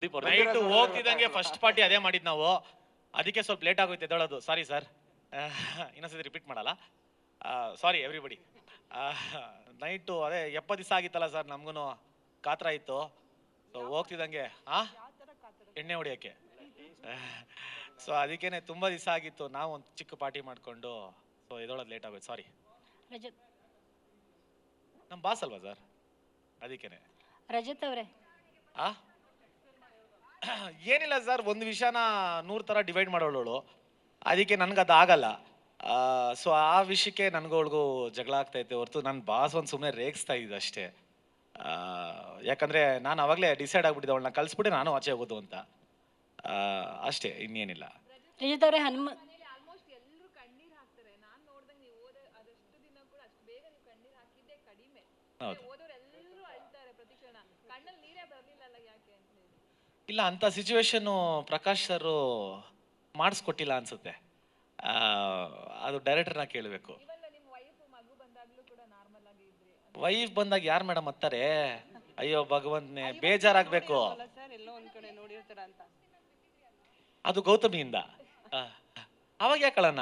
Night ಹೋಗ್ತಿದ್ದಂಗೆ first party ಅದೇ ಮಾಡಿದ್ ನಾವು, ಅದಕ್ಕೆ ಸ್ವಲ್ಪ ಲೇಟ್ ಆಗೋಯ್ತು ಎದ್ದೇಳೋದು. ಸಾರಿ ಸರ್, ಇನ್ನೊಂದ್ಸತಿ ರಿಪೀಟ್ ಮಾಡಲ್ಲ. ಸಾರಿ ಎವ್ರಿಬಡಿ. ನೈಟು ಅದೇ 70 ದಿವಸ ಆಗಿತ್ತಲ್ಲ ಸರ್, ನಮ್ಗೂ ಕಾತ್ರ ಇತ್ತು. ಸೊ ಹೋಗ್ತಿದ್ದಂಗೆ ಎಣ್ಣೆ ಹೊಡಿಯೋಕ್ಕೆ. ಸೊ ಅದಕ್ಕೇನೆ ತುಂಬ ದಿವಸ ಆಗಿತ್ತು. ನಾವು ಒಂದು ಚಿಕ್ಕ ಪಾರ್ಟಿ ಮಾಡಿಕೊಂಡು ಸೊ ಎದ್ದೇಳೋದು ಲೇಟ್ ಆಗೋಯ್ತು. ಸಾರಿ. ನಮ್ಮ ಬಾಸ್ ಅಲ್ವಾ ಸರ್, ಅದಕ್ಕೇನೆ. ರಜತ್ ಅವರೇ, ಏನಿಲ್ಲ ಸರ್, ಒಂದು ವಿಷಯನ 100 ಥರ ಡಿವೈಡ್ ಮಾಡೋಳು, ಅದಕ್ಕೆ ನನ್ಗೆ ಅದು ಆಗಲ್ಲ. ಸೊ ಆ ವಿಷಯಕ್ಕೆ ನನಗೂ ಜಗಳ ಆಗ್ತೈತೆ ಹೊರತು ನನ್ನ ಬಾಸ್ ಒಂದು ಸುಮ್ಮನೆ ರೇಗಿಸ್ತಾ ಇದ್ದ ಅಷ್ಟೇ. ಯಾಕಂದರೆ ನಾನು ಅವಾಗಲೇ ಡಿಸೈಡ್ ಆಗ್ಬಿಟ್ಟಿದ್ದೆ, ಅವಳನ್ನ ಕಳಿಸ್ಬಿಟ್ಟು ನಾನು ಆಚೆ ಹೋಗೋದು ಅಂತ. ಅಷ್ಟೇ, ಇನ್ನೇನಿಲ್ಲ. ರಜತ್ ಅವರೇ, ಹೌದು, ಇಲ್ಲ ಅಂತ ಸಿಚುವೇಶನ್ನು ಪ್ರಕಾಶ್ ಸರ್ ಮಾಡಿಸ್ಕೊಟ್ಟಿಲ್ಲ ಅನ್ಸುತ್ತೆ. ಅದು ಡೈರೆಕ್ಟರ್ನ ಕೇಳಬೇಕು. ವೈಫ್ ಬಂದಾಗ ಯಾರು ಮೇಡಮ್ ಹತ್ತಾರೆ? ಅಯ್ಯೋ ಭಗವಂತನೇ, ಬೇಜಾರಾಗಬೇಕು. ಅದು ಗೌತಮಿಯಿಂದ. ಅವಾಗ ಯಾಕಳಣ್ಣ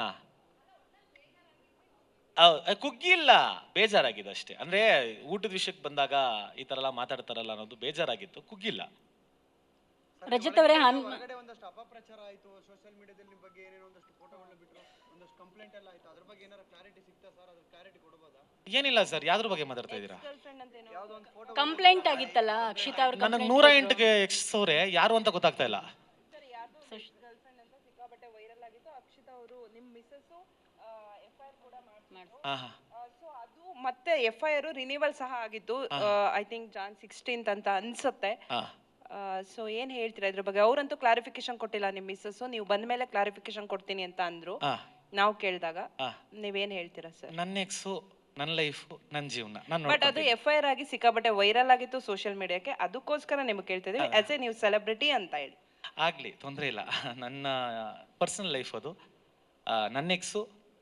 ಕುಗ್ಗಿಲ್ಲ, ಬೇಜಾರಾಗಿದೆ ಅಷ್ಟೇ. ಅಂದ್ರೆ ಊಟದ ವಿಷಯಕ್ಕೆ ಬಂದಾಗ ಈ ತರ ಎಲ್ಲ ಮಾತಾಡ್ತಾರಲ್ಲ ಅನ್ನೋದು ಬೇಜಾರಾಗಿತ್ತು, ಕುಗ್ಗಿಲ್ಲ. ರಜತ್ ಅವರೇ, ಒಂದಷ್ಟು ಅಪಪ್ರಚಾರ ಆಯ್ತು ಸೋಷಿಯಲ್ ಮೀಡಿಯಾದಲ್ಲಿ ನಿಮ್ಮ ಬಗ್ಗೆ, ಏನೇನೋ ಒಂದಷ್ಟು ಫೋಟೋಗಳನ್ನ ಬಿಟ್ಟರು, ಒಂದಷ್ಟು ಕಂಪ್ಲೇಂಟ್ ಎಲ್ಲ ಆಯ್ತು. ಅದ್ರ ಬಗ್ಗೆ ಏನಾರ ಕ್ಲಾರಿಟಿ ಸಿಗ್ತಾ ಸರ್? ಅದ್ರ ಕ್ಲಾರಿಟಿ ಕೊಡಬಹುದಾ? ಏನಿಲ್ಲ ಸರ್, ಯಾವ್ದ್ರ ಬಗ್ಗೆ ಮಾತಾಡ್ತಾ ಇದ್ದೀರಾ? ಯಾವುದೋ ಒಂದು ಫೋಟೋ ಕಂಪ್ಲೇಂಟ್ ಆಗಿತ್ತಲ್ಲ ಅಕ್ಷಿತಾ ಅವ್ರ. ನನಗೆ 108ಗೆ ಎಕ್ಸವ್ರೆ, ಯಾರು ಅಂತ ಗೊತ್ತಾಗ್ತಾ ಇಲ್ಲ. ಸಿಕ್ಕಾಪಟ್ಟೆ ವೈರಲ್ ಆಗಿತ್ತು. ಅಕ್ಷಿತಾ ಅವರು ನಿಮ್ಮ ಮಿಸಸ್ FIR ಕೂಡ ಮಾಡಿದ್ರು. ಸೊ ಅದು ಮತ್ತೆ FIR ರಿನಿವಲ್ ಸಹ ಆಗಿತ್ತು. ಐ ಥಿಂಕ್ ಜಾನ್ 16th ಅಂತ ಅನ್ಸುತ್ತೆ. ಸೊ ಏನ್ ಹೇಳ್ತೀರಾ ಇದ್ರ ಬಗ್ಗೆ? ಅವರಂತೂ ಕ್ಲಾರಿಫಿಕೇಶನ್ ಕೊಟ್ಟಿಲ್ಲ ನಿಮ್ಮ ಮಿಸ್ಸಸ್. ನೀವು ಬಂದ ಮೇಲೆ ಕ್ಲಾರಿಫಿಕೇಶನ್ ಕೊಡ್ತೀನಿ ಅಂತ ಅಂದ್ರು ನಾವು ಕೇಳಿದಾಗ. ನೀವೇನ್ ಹೇಳ್ತೀರಾ ಸರ್? ನನ್ನ ಎಕ್ಸು, ನನ್ನ ಲೈಫ್, ನನ್ನ ಜೀವನ. ಬಟ್ ಅದು FIR ಆಗಿ ಸಿಕ್ಕಾಪಟ್ಟೆ ವೈರಲ್ ಆಗಿತ್ತು ಸೋಷಿಯಲ್ ಮೀಡಿಯಾಕ್ಕೆ. ಅದಕ್ಕೋಸ್ಕರ ನಿಮ್ಗೆ ಕೇಳ್ತಾ ಇದೀವಿ, ಆಸ್ ಎ ನೀವು ಸೆಲೆಬ್ರಿಟಿ ಅಂತ ಹೇಳಿ. ಆಗ್ಲಿ, ತೊಂದರೆ ಇಲ್ಲ. ನನ್ನ ಪರ್ಸನಲ್ ಲೈಫ್ ಅದು. ನನ್ನ ಎಕ್ಸು,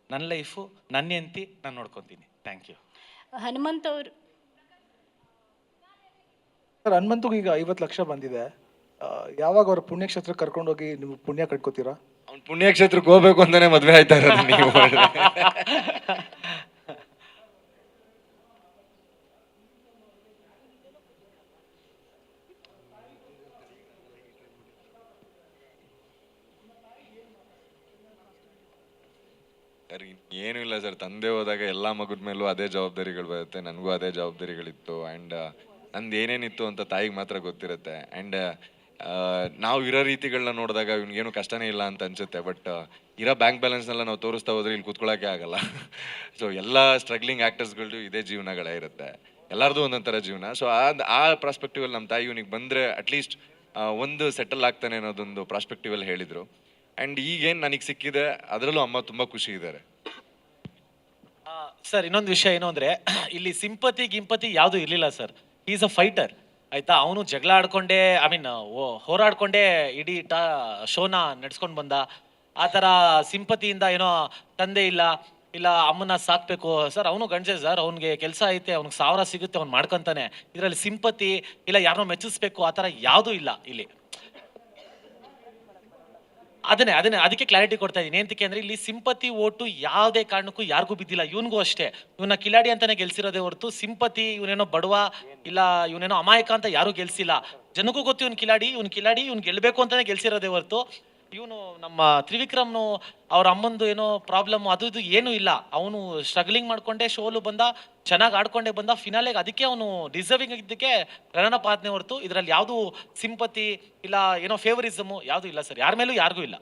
ನನ್ನ ಲೈಫು, ನನ್ನ ಹೆಂಡತಿ, ನಾನು ನೋಡ್ಕೊತೀನಿ. Thank you. ಹನುಮಂತ್ ಅವರು. ಸರ್, ಹನುಮಂತಗೂ ಈಗ 50 ಲಕ್ಷ ಬಂದಿದೆ. ಯಾವಾಗ ಅವ್ರ ಪುಣ್ಯಕ್ಷೇತ್ರಕ್ಕೆ ಕರ್ಕೊಂಡೋಗಿ ನೀವು ಪುಣ್ಯ ಕಟ್ಕೋತೀರಾ? ಅವ್ನು ಪುಣ್ಯಕ್ಷೇತ್ರಕ್ಕೆ ಹೋಗ್ಬೇಕು ಅಂತಾನೆ ಮದ್ವೆ ಆಯ್ತಾ ಇರೋದು ನೀವು. ಏನೂ ಇಲ್ಲ ಸರ್, ತಂದೆ ಹೋದಾಗ ಎಲ್ಲ ಮಗದ ಮೇಲೂ ಅದೇ ಜವಾಬ್ದಾರಿಗಳು ಬರುತ್ತೆ. ನನಗೂ ಅದೇ ಜವಾಬ್ದಾರಿಗಳಿತ್ತು. ಆ್ಯಂಡ್ ನಂದು ಏನೇನಿತ್ತು ಅಂತ ತಾಯಿಗೆ ಮಾತ್ರ ಗೊತ್ತಿರುತ್ತೆ. ಆ್ಯಂಡ್ ನಾವು ಇರೋ ರೀತಿಗಳನ್ನ ನೋಡಿದಾಗ ಇವ್ನಿಗೇನು ಕಷ್ಟನೇ ಇಲ್ಲ ಅಂತ ಅನ್ಸುತ್ತೆ. ಬಟ್ ಇರೋ ಬ್ಯಾಂಕ್ ಬ್ಯಾಲೆನ್ಸ್ನೆಲ್ಲ ನಾವು ತೋರಿಸ್ತಾ ಹೋದ್ರೆ ಇಲ್ಲಿ ಕೂತ್ಕೊಳ್ಳೋಕೆ ಆಗಲ್ಲ. ಸೊ ಎಲ್ಲ ಸ್ಟ್ರಗ್ಲಿಂಗ್ ಆ್ಯಕ್ಟರ್ಸ್ಗಳು ಇದೇ ಜೀವನಗಳೇ ಇರುತ್ತೆ, ಎಲ್ಲರದು ಒಂದೊಂದು ಥರ ಜೀವನ. ಸೊ ಆ ಪ್ರಾಸ್ಪೆಕ್ಟಿವಲ್ಲಿ ನಮ್ಮ ತಾಯಿ ಇವನಿಗೆ ಬಂದರೆ ಅಟ್ಲೀಸ್ಟ್ ಒಂದು ಸೆಟಲ್ ಆಗ್ತಾನೆ ಅನ್ನೋದೊಂದು ಪ್ರಾಸ್ಪೆಕ್ಟಿವಲ್ಲಿ ಹೇಳಿದರು. ಆ್ಯಂಡ್ ಈಗೇನು ನನಗೆ ಸಿಕ್ಕಿದೆ ಅದರಲ್ಲೂ ಅಮ್ಮ ತುಂಬ ಖುಷಿ ಇದ್ದಾರೆ. ಸರ್, ಇನ್ನೊಂದು ವಿಷಯ ಏನು ಅಂದರೆ, ಇಲ್ಲಿ ಸಿಂಪತಿ ಗಿಂಪತಿ ಯಾವುದೂ ಇರಲಿಲ್ಲ ಸರ್. ಈಸ್ ಅ ಫೈಟರ್, ಆಯಿತಾ. ಅವನು ಜಗಳ ಆಡ್ಕೊಂಡೇ, ಐ ಮೀನ್ ಹೋರಾಡ್ಕೊಂಡೇ ಇಡೀ ಶೋನ ನಡೆಸ್ಕೊಂಡು ಬಂದ. ಆ ಥರ ಸಿಂಪತಿಯಿಂದ ಏನೋ ತಂದೆ ಇಲ್ಲ ಅಮ್ಮನ ಸಾಕ್ಬೇಕು ಸರ್. ಅವನು ಗಂಡಸೆ ಸರ್, ಅವ್ನಿಗೆ ಕೆಲಸ ಐತೆ, ಅವ್ನಿಗೆ 1000 ಸಿಗುತ್ತೆ, ಅವ್ನು ಮಾಡ್ಕೊತಾನೆ. ಇದರಲ್ಲಿ ಸಿಂಪತಿ ಇಲ್ಲ ಯಾರನ್ನೋ ಮೆಚ್ಚಿಸ್ಬೇಕು ಆ ಥರ ಯಾವುದೂ ಇಲ್ಲ ಇಲ್ಲಿ. ಅದಕ್ಕೆ ಕ್ಲಾರಿಟಿ ಕೊಡ್ತಾ ಇದ್ದೀನಿ. ಏನಂತಕ್ಕೆ ಅಂದರೆ, ಇಲ್ಲಿ ಸಿಂಪತಿ ಓಟು ಯಾವುದೇ ಕಾರಣಕ್ಕೂ ಯಾರಿಗೂ ಬಿದ್ದಿಲ್ಲ. ಇವನಿಗೂ ಅಷ್ಟೇ, ಇವನ್ನ ಕಿಲಾಡಿ ಅಂತಾನೆ ಗೆಲ್ಸಿರೋದೇ ಹೊರತು ಸಿಂಪತಿ ಇವನೇನೋ ಬಡವ ಇಲ್ಲ ಇವನೇನೋ ಅಮಾಯಕ ಅಂತ ಯಾರೂ ಗೆಲ್ಸಿಲ್ಲ. ಜನಕ್ಕೂ ಗೊತ್ತು ಇವ್ನು ಕಿಲಾಡಿ, ಇವ್ನು ಗೆಲ್ಲಬೇಕು ಅಂತಾನೆ ಗೆಲ್ಸಿರೋದೇ ಹೊರತು ಇವನು ನಮ್ಮ ತ್ರಿವಿಕ್ರಮ್ನು ಅವ್ರ ಅಮ್ಮಂದು ಏನೋ ಪ್ರಾಬ್ಲಮ್ ಅದು ಇದು ಏನೂ ಇಲ್ಲ. ಅವನು ಸ್ಟ್ರಗ್ಲಿಂಗ್ ಮಾಡ್ಕೊಂಡೆ ಶೋಲು ಬಂದ, ಚೆನ್ನಾಗಿ ಆಡ್ಕೊಂಡೇ ಬಂದ. ಫಿನಾಲೆಗೆ ಅದಕ್ಕೆ ಅವನು ಡಿಸರ್ವಿಂಗ್ ಇದ್ದಕ್ಕೆ ರನ್ನಪ್ ಆದ್ನೇ ಹೊರತು ಇದರಲ್ಲಿ ಯಾವುದು ಸಿಂಪತಿ ಇಲ್ಲ ಏನೋ ಫೇವರಿಸಮು ಯಾವುದೂ ಇಲ್ಲ ಸರ್, ಯಾರ ಮೇಲೂ ಯಾರಿಗೂ ಇಲ್ಲ.